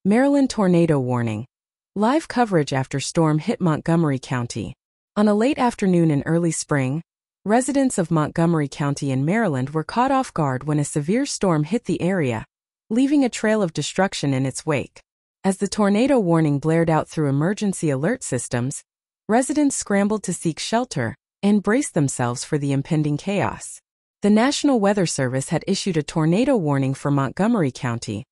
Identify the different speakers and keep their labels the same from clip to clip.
Speaker 1: Maryland tornado warning. Live coverage after storm hit Montgomery County. On a late afternoon in early spring, residents of Montgomery County in Maryland were caught off guard when a severe storm hit the area, leaving a trail of destruction in its wake. As the tornado warning blared out through emergency alert systems, residents scrambled to seek shelter and brace themselves for the impending chaos. The National Weather Service had issued a tornado warning for Montgomery County,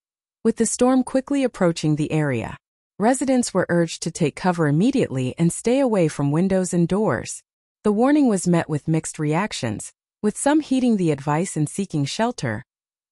Speaker 1: with the storm quickly approaching the area. Residents were urged to take cover immediately and stay away from windows and doors. The warning was met with mixed reactions, with some heeding the advice and seeking shelter,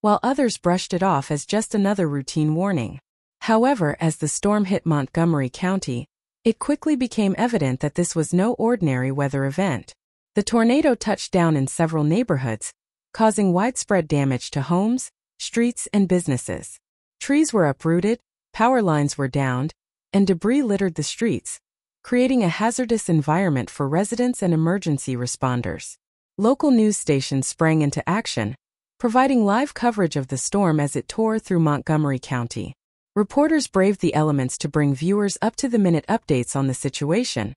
Speaker 1: while others brushed it off as just another routine warning. However, as the storm hit Montgomery County, it quickly became evident that this was no ordinary weather event. The tornado touched down in several neighborhoods, causing widespread damage to homes, streets, and businesses. Trees were uprooted, power lines were downed, and debris littered the streets, creating a hazardous environment for residents and emergency responders. Local news stations sprang into action, providing live coverage of the storm as it tore through Montgomery County. Reporters braved the elements to bring viewers up-to-the-minute updates on the situation,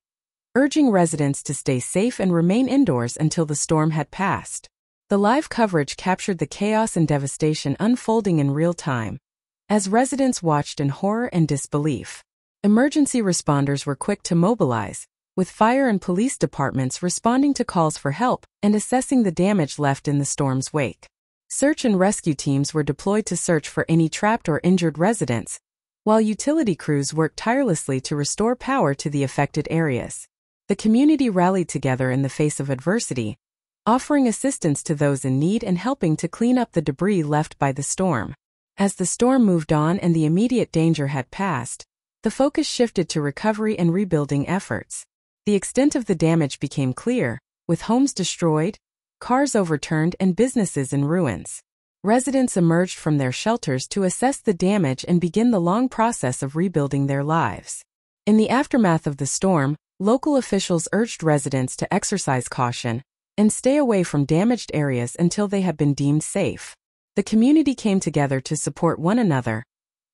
Speaker 1: urging residents to stay safe and remain indoors until the storm had passed. The live coverage captured the chaos and devastation unfolding in real time, as residents watched in horror and disbelief. Emergency responders were quick to mobilize, with fire and police departments responding to calls for help and assessing the damage left in the storm's wake. Search and rescue teams were deployed to search for any trapped or injured residents, while utility crews worked tirelessly to restore power to the affected areas. The community rallied together in the face of adversity, offering assistance to those in need and helping to clean up the debris left by the storm. As the storm moved on and the immediate danger had passed, the focus shifted to recovery and rebuilding efforts. The extent of the damage became clear, with homes destroyed, cars overturned, and businesses in ruins. Residents emerged from their shelters to assess the damage and begin the long process of rebuilding their lives. In the aftermath of the storm, local officials urged residents to exercise caution and stay away from damaged areas until they had been deemed safe. The community came together to support one another,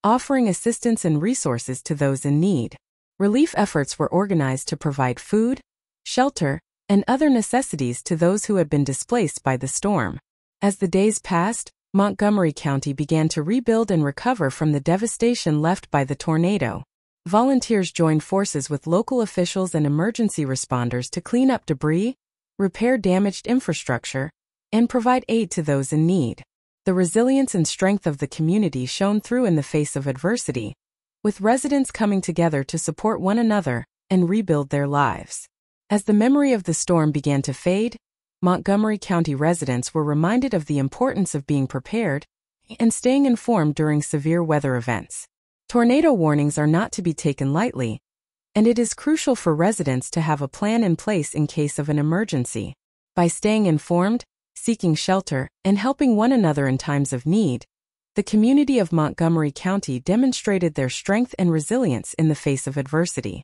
Speaker 1: offering assistance and resources to those in need. Relief efforts were organized to provide food, shelter, and other necessities to those who had been displaced by the storm. As the days passed, Montgomery County began to rebuild and recover from the devastation left by the tornado. Volunteers joined forces with local officials and emergency responders to clean up debris, repair damaged infrastructure, and provide aid to those in need. The resilience and strength of the community shone through in the face of adversity, with residents coming together to support one another and rebuild their lives. As the memory of the storm began to fade, Montgomery County residents were reminded of the importance of being prepared and staying informed during severe weather events. Tornado warnings are not to be taken lightly, and it is crucial for residents to have a plan in place in case of an emergency. By staying informed, seeking shelter, and helping one another in times of need, the community of Montgomery County demonstrated their strength and resilience in the face of adversity.